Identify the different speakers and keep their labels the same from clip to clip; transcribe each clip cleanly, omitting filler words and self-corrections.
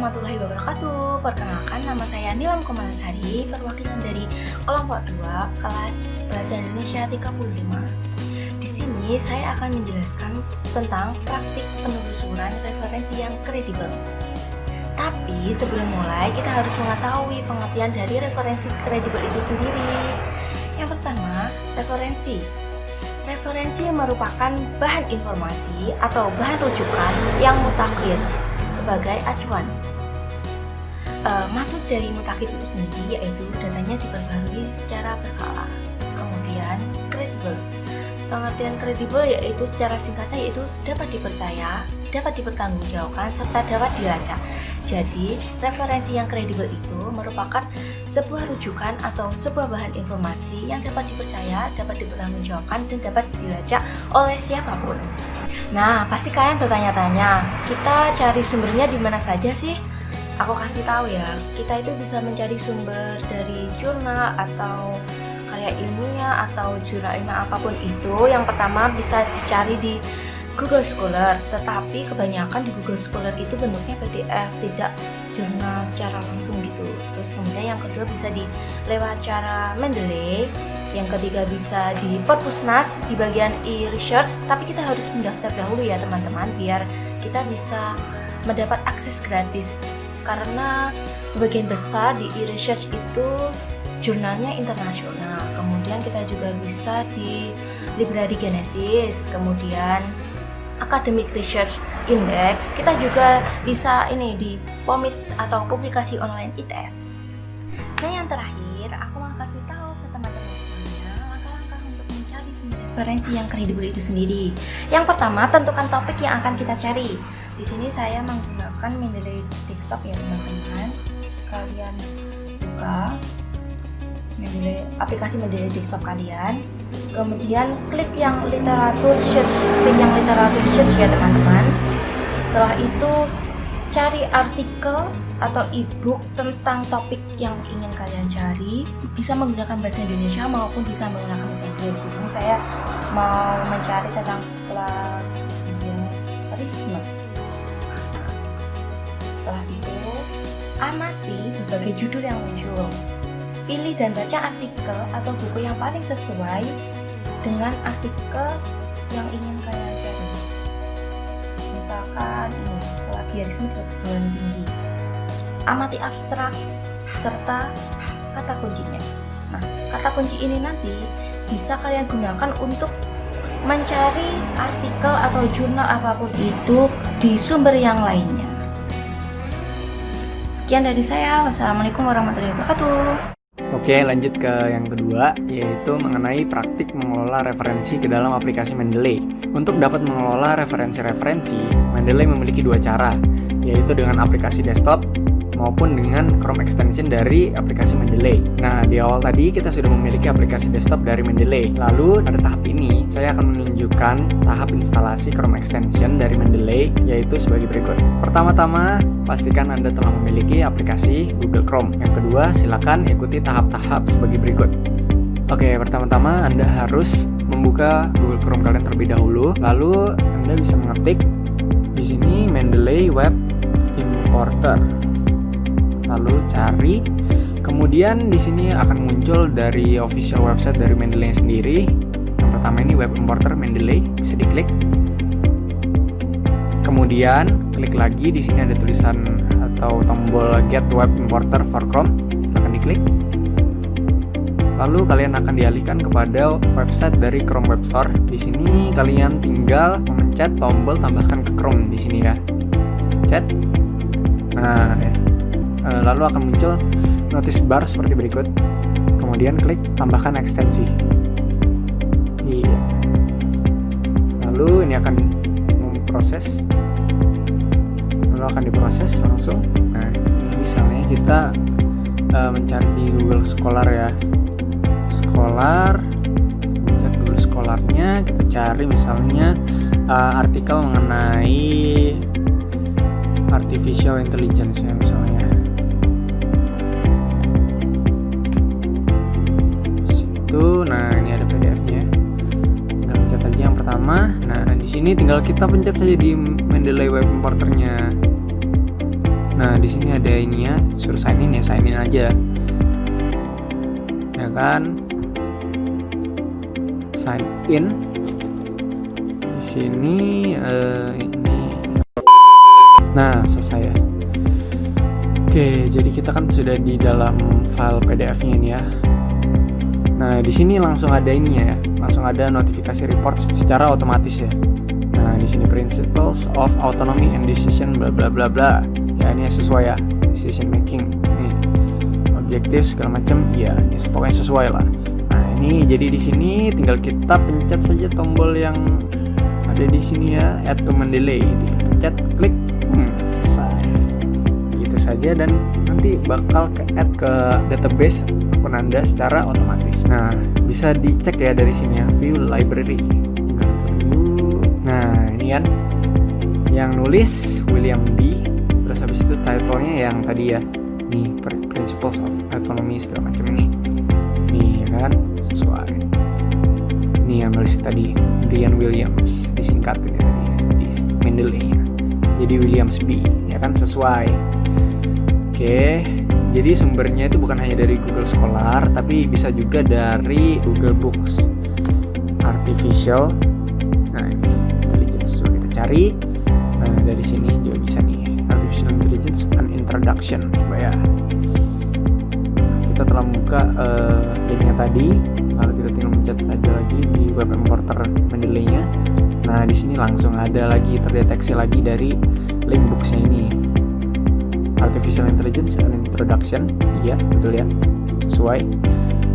Speaker 1: warahmatullahi wabarakatuh. Perkenalkan, nama saya Nilam Komalasari, perwakilan dari kelompok 2 kelas Bahasa Indonesia 35. Di sini saya akan menjelaskan tentang praktik penelusuran referensi yang kredibel. Tapi sebelum mulai, kita harus mengetahui pengertian dari referensi kredibel itu sendiri. Yang pertama, referensi. Referensi merupakan bahan informasi atau bahan rujukan yang mutakhir sebagai acuan. Maksud dari mutakhir itu sendiri yaitu datanya diperbarui secara berkala. Kemudian kredibel. Pengertian kredibel yaitu secara singkatnya yaitu dapat dipercaya, dapat dipertanggungjawabkan serta dapat dilacak. Jadi, referensi yang kredibel itu merupakan sebuah rujukan atau sebuah bahan informasi yang dapat dipercaya, dapat dipertanggungjawabkan dan dapat dilacak oleh siapapun. Nah, pasti kalian bertanya-tanya, kita cari sumbernya di mana saja sih? Aku kasih tahu ya, kita itu bisa mencari sumber dari jurnal atau karya ilmiah atau jurnal ilmiah apapun itu. Yang pertama bisa dicari di Google Scholar, tetapi kebanyakan di Google Scholar itu bentuknya PDF, tidak jurnal secara langsung gitu. Terus kemudian yang kedua bisa lewat cara Mendeley. Yang ketiga bisa di Perpusnas di bagian e-research, tapi kita harus mendaftar dahulu ya teman-teman biar kita bisa mendapat akses gratis. Karena sebagian besar di e-research itu jurnalnya internasional. Kemudian kita juga bisa di Library Genesis, kemudian Academic Research Index. Kita juga bisa di POMITS atau publikasi online ITS. Dan yang terakhir, aku mau kasih tahu ke teman-teman sekalian langkah-langkah untuk mencari sumber referensi yang kredibel itu sendiri. Yang pertama, tentukan topik yang akan kita cari. Di sini saya menggunakan Mendeley Desktop ya teman-teman. Kalian buka aplikasi Mendeley Desktop kalian, kemudian klik yang literatur search ya teman-teman. Setelah itu cari artikel atau e-book tentang topik yang ingin kalian cari, bisa menggunakan bahasa Indonesia maupun bisa menggunakan bahasa Inggris. Di sini saya mau mencari tentang plagiarisme. Setelah itu amati berbagai judul yang muncul. Pilih dan baca artikel atau buku yang paling sesuai dengan artikel yang ingin kalian cari. Misalkan plagiarisme perguruan tinggi. Amati abstrak serta kata kuncinya. Nah, kata kunci ini nanti bisa kalian gunakan untuk mencari artikel atau jurnal apapun itu di sumber yang lainnya. Sekian dari saya. Wassalamualaikum warahmatullahi wabarakatuh.
Speaker 2: Oke, lanjut ke yang kedua, yaitu mengenai praktik mengelola referensi ke dalam aplikasi Mendeley. Untuk dapat mengelola referensi-referensi, Mendeley memiliki dua cara, yaitu dengan aplikasi desktop maupun dengan Chrome extension dari aplikasi Mendeley. Nah, di awal tadi kita sudah memiliki aplikasi desktop dari Mendeley. Lalu pada tahap ini, saya akan menunjukkan tahap instalasi Chrome extension dari Mendeley, yaitu sebagai berikut. Pertama-tama, pastikan Anda telah memiliki aplikasi Google Chrome. Yang kedua, silakan ikuti tahap-tahap sebagai berikut. Oke, pertama-tama Anda harus membuka Google Chrome kalian terlebih dahulu. Lalu Anda bisa mengetik di sini Mendeley Web Importer. Lalu cari, kemudian di sini akan muncul dari official website dari Mendeley sendiri. Yang pertama ini Web Importer Mendeley, bisa diklik. Kemudian klik lagi, di sini ada tulisan atau tombol Get Web Importer for Chrome, silahkan diklik. Lalu kalian akan dialihkan kepada website dari Chrome Web Store. Di sini kalian tinggal memencet tombol tambahkan ke Chrome di sini ya. Chat. Nah, lalu akan muncul notice bar seperti berikut. Kemudian klik tambahkan ekstensi. Iya. Lalu ini akan memproses. Lalu akan diproses langsung. Nah, ini misalnya kita mencari di Google Scholar ya. Scholar, mencari Google Scholarnya, kita cari misalnya artikel mengenai artificial intelligence ya misalnya. Nah, ini ada PDF-nya. Tinggal pencet aja yang pertama. Nah, di sini tinggal kita pencet saja di Mendeley Web Importer-nya. Nah, di sini ada ininya, suruh sign in ya, sign in aja. Ya kan? Sign in. Di sini ini. Nah, selesai ya. Oke, jadi kita kan sudah di dalam file PDF-nya ini ya. Nah, di sini langsung ada ininya ya. Langsung ada notifikasi report secara otomatis ya. Nah, di sini principles of autonomy and decision bla bla bla bla. Ya, ini sesuai ya. Decision making. Nih. Objektif segala macam. Ya, ini pokoknya sesuai lah. Nah, ini jadi di sini tinggal kita pencet saja tombol yang ada di sini ya, add to Mendeley. Pencet, klik, selesai. Gitu saja dan nanti bakal add ke database akun Anda secara otomatis. Nah, bisa dicek ya dari sini ya, view library. Nah, ini kan yang nulis William B. Terus habis itu title-nya yang tadi ya, nih Principles of Autonomy segala macam ini. Nih kan sesuai. Nih yang nulis tadi Brian Williams, disingkat ini tadi di Mendeley-nya. Jadi Williams B, ya kan sesuai. Oke, jadi sumbernya itu bukan hanya dari Google Scholar, tapi bisa juga dari Google Books. Artificial, nah ini intelligence kita cari. Nah dari sini juga bisa nih, Artificial Intelligence an Introduction. Coba ya. Kita telah membuka linknya tadi, lalu kita tinggal mencet aja lagi di web importer Mendeley-nya. Nah di sini langsung ada lagi terdeteksi lagi dari link books-nya ini. Artificial Intelligence and Introduction, iya betul ya, sesuai.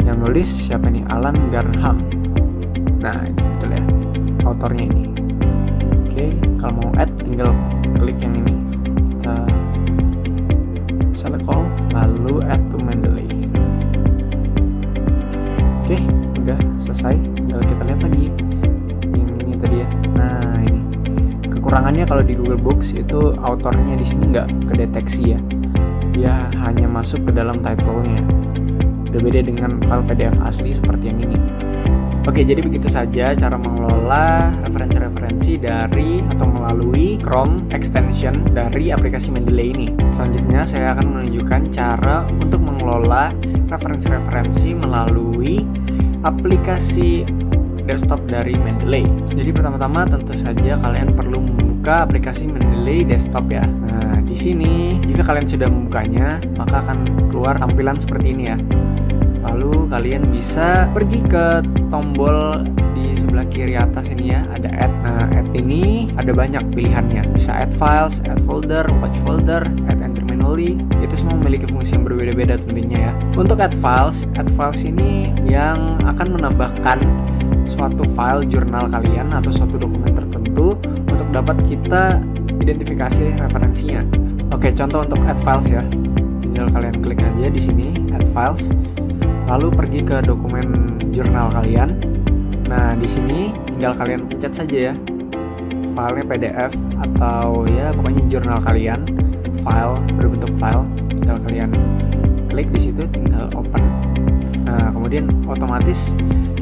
Speaker 2: Yang nulis siapa nih? Alan Garnham. Nah ini betul ya, autornya ini. Oke, kalau mau add tinggal klik yang ini, kita select all, lalu add to Mendeley. Oke, udah selesai. Tinggal kita lihat lagi yang ini tadi ya. Nah ini kekurangannya kalau di Google Books itu autornya di sini nggak kedeteksi ya, dia hanya masuk ke dalam title-nya. Berbeda dengan file PDF asli seperti yang ini. Oke, jadi begitu saja cara mengelola referensi-referensi dari atau melalui Chrome extension dari aplikasi Mendeley ini. Selanjutnya saya akan menunjukkan cara untuk mengelola referensi-referensi melalui aplikasi desktop dari Mendeley. Jadi pertama-tama tentu saja kalian perlu membuka aplikasi Mendeley desktop ya. Nah, di sini jika kalian sudah membukanya, maka akan keluar tampilan seperti ini ya. Lalu kalian bisa pergi ke tombol di sebelah kiri atas ini ya, ada add. Nah, add ini ada banyak pilihannya. Bisa add files, add folder, watch folder, add entry manually. Itu semua memiliki fungsi yang berbeda-beda tentunya ya. Untuk add files ini yang akan menambahkan suatu file jurnal kalian atau suatu dokumen tertentu untuk dapat kita identifikasi referensinya. Oke, contoh untuk add files ya. Tinggal kalian klik aja di sini add files. Lalu pergi ke dokumen jurnal kalian. Nah, di sini tinggal kalian pencet saja ya. Filenya PDF atau ya pokoknya jurnal kalian. File berbentuk file. Tinggal kalian klik di situ, tinggal open. Nah, kemudian otomatis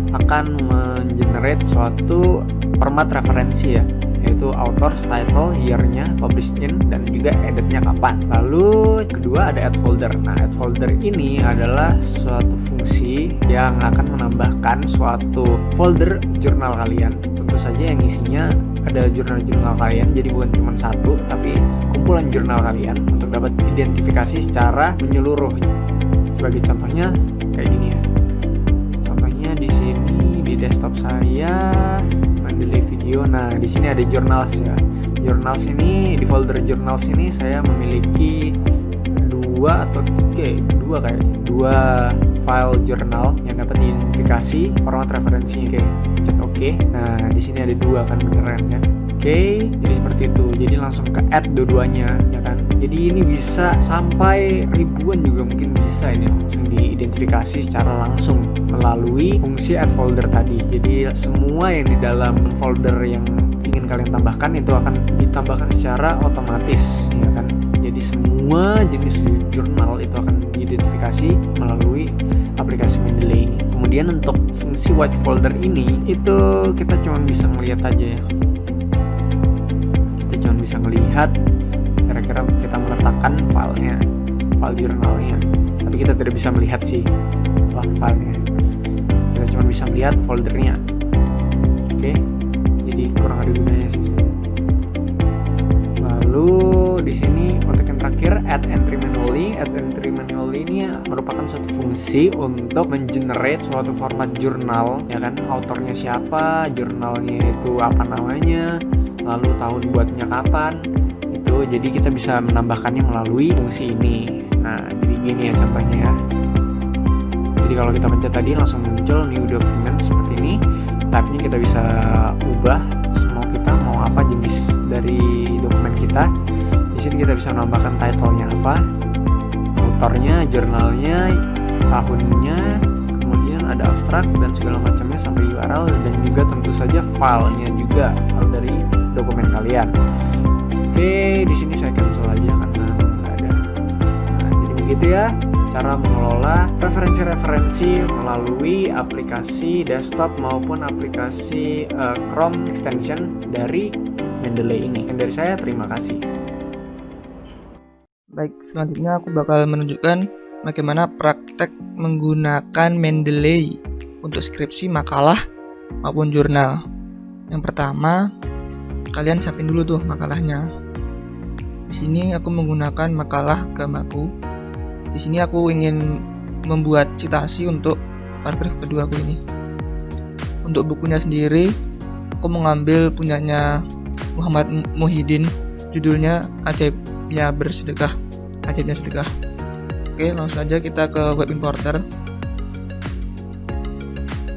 Speaker 2: akan mengenerate suatu format referensi ya, yaitu author, title, year-nya, published in, dan juga edit-nya kapan. Lalu kedua ada add folder. Nah, add folder ini adalah suatu fungsi yang akan menambahkan suatu folder jurnal kalian. Tentu saja yang isinya ada jurnal-jurnal kalian, jadi bukan cuma satu, tapi kumpulan jurnal kalian untuk dapat identifikasi secara menyeluruh. Sebagai contohnya kayak gini ya. Contohnya di sini di desktop saya Mendeley video. Nah, di sini ada journals ya. Journals ini di folder journals ini saya memiliki dua kayaknya file jurnal yang dapat diidentifikasi format referensinya. Oke, cek oke. Nah, di sini ada dua kan, beneran kan? Oke, jadi seperti itu. Jadi langsung ke add dua-duanya ya kan. Jadi ini bisa sampai ribuan juga mungkin bisa ini langsung diidentifikasi secara langsung melalui fungsi add folder tadi. Jadi semua yang di dalam folder yang ingin kalian tambahkan itu akan ditambahkan secara otomatis ya kan. Jadi semua jenis jurnal itu akan diidentifikasi melalui aplikasi Mendeley ini. Kemudian untuk fungsi watch folder ini itu kita cuma bisa melihat aja ya. Kita cuma bisa melihat kira-kira kita meletakkan file jurnalnya. Tapi kita tidak bisa melihat sih filenya, kita cuma bisa melihat foldernya. Oke, jadi kurang ada gunanya sih. Lalu di sini untuk yang terakhir, add entry manually. Add entry manually ini merupakan suatu fungsi untuk mengenerate suatu format jurnal, ya kan, autornya siapa, jurnalnya itu apa namanya, lalu tahun buatnya kapan. Itu jadi kita bisa menambahkannya melalui fungsi ini. Nah, jadi gini ya contohnya ya. Jadi kalau kita pencet tadi langsung muncul new document seperti ini. Type-nya kita bisa ubah mau apa jenis dari dokumen kita. Di sini kita bisa menambahkan title-nya apa, autornya, jurnalnya, tahunnya, kemudian ada abstrak dan segala macamnya sampai URL, dan juga tentu saja filenya juga, file dari dokumen kalian. Oke, di sini saya cancel aja karena nggak ada. Nah, jadi begitu ya cara mengelola referensi-referensi melalui aplikasi desktop maupun aplikasi Chrome extension dari Mendeley ini. Dan dari saya terima kasih.
Speaker 3: Baik, selanjutnya aku bakal menunjukkan bagaimana praktek menggunakan Mendeley untuk skripsi, makalah maupun jurnal. Yang pertama, kalian siapin dulu tuh makalahnya. Di sini aku menggunakan makalah agamaku. Di sini aku ingin membuat citasi untuk paragraf kedua aku ini. Untuk bukunya sendiri, aku mengambil punyanya Muhammad Muhyiddin, judulnya Ajaibnya Bersedekah. Ajaibnya Sedekah. Oke, langsung aja kita ke web importer.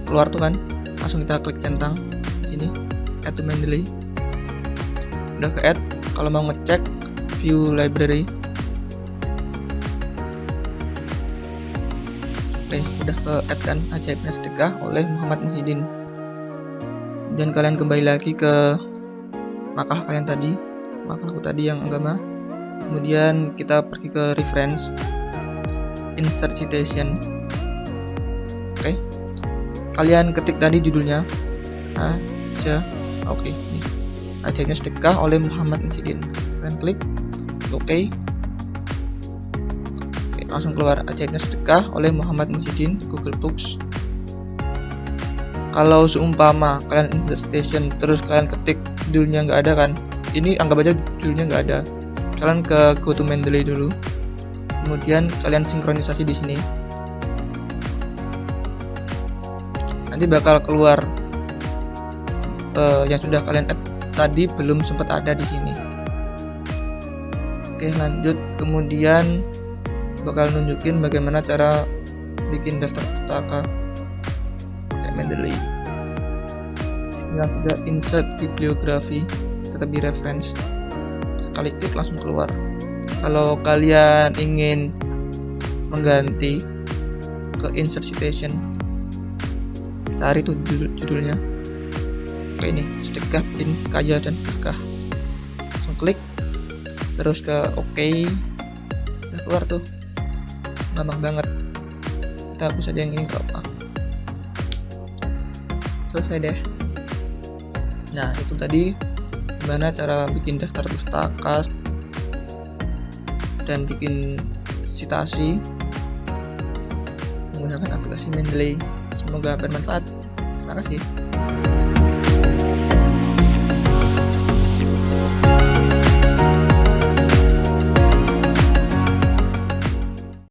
Speaker 3: Keluar tuh kan, langsung kita klik centang di sini, add to Mendeley. Udah ke add. Kalau mau ngecek view library, oke, udah ke add kan, Ajaibnya Sedekah oleh Muhammad Muhyiddin. Dan kalian kembali lagi ke makalah kalian tadi, makalahku tadi yang agama. Kemudian kita pergi ke reference, insert citation. Oke, kalian ketik tadi judulnya oke, ini Ajaibnya Sedekah oleh Muhammad Muhyiddin. Kalian klik oke, langsung keluar Ajaibnya Sedekah oleh Muhammad Muhyiddin, Google Books. Kalau seumpama kalian insert citation terus kalian ketik judulnya nggak ada kan, ini anggap aja judulnya nggak ada. Kalian ke go to Mendeley dulu, kemudian kalian sinkronisasi di sini. Nanti bakal keluar yang sudah kalian add tadi belum sempat ada di sini. Oke, lanjut. Kemudian bakal nunjukin bagaimana cara bikin daftar pustaka pakai Mendeley. Yang sudah insert bibliografi, tetap di reference, sekali klik langsung keluar. Kalau kalian ingin mengganti ke insert citation, cari tuh judulnya. Oke, ini Sedekah bin Kaya dan Berkah, langsung klik terus ke oke. Udah keluar tuh, gampang banget. Kita hapus aja yang ini, gak apa. Selesai deh. Nah, itu tadi gimana cara bikin daftar pustaka dan bikin citasi menggunakan aplikasi Mendeley. Semoga bermanfaat. Terima kasih.